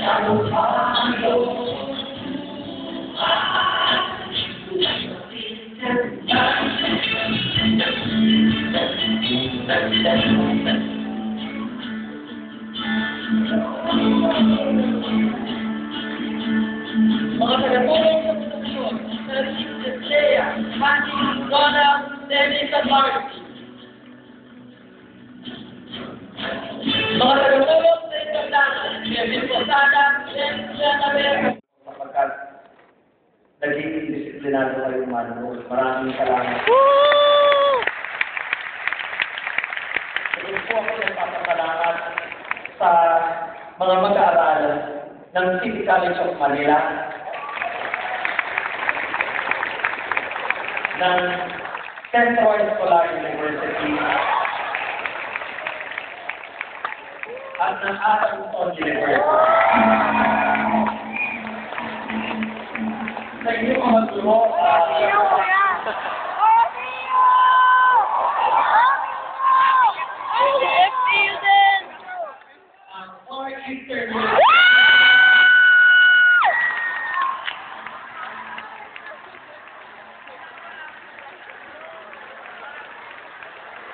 Mga tagatulong sa produksyon, Sir Lea, Manny, Donna, Dennis at Marty. Mga tagatulong sa Ikandana, Kevin Posada, Dennis Janabera. Kapagkat nagiging disiplinado kayo umano, maraming salamat. Gusto po ako nagpapasalamat sa mga mag-aaral ng City College of Manila, ng Central Escolar University, at ng Atangton University. Sa inyo mga guro, or interview.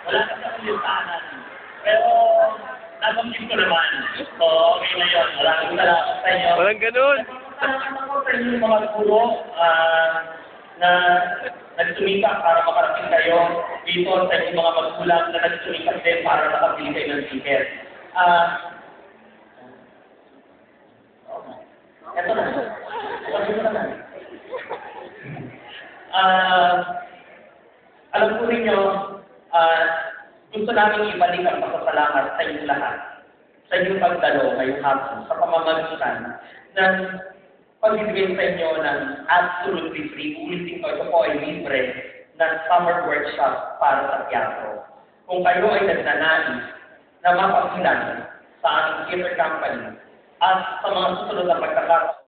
Wala ka sa ulisanan. Pero, nabanggit ko naman. So, okay na yun. Maraming salamat sa inyo. Walang ganun. Salamat ako sa inyo mga guro na nagsumikap para makarating kayo dito sa inyong mga magulang na nagsumikap din para makabili kayo ng ticket. Ito na. Ito na. Alam ko rin nyo, gusto namin ibalik ang pasasalamat sa inyong lahat, sa inyong pagdalo ngayong hapon, sa pamamagitan ng pagbibigay sa inyo ng absolutely free, ulitin ko, ito po ay libre, ng summer workshop para sa teatro. Kung kayo ay nagnanais na mapagilan sa aming theater company at sa mga susunod na pagkakataon,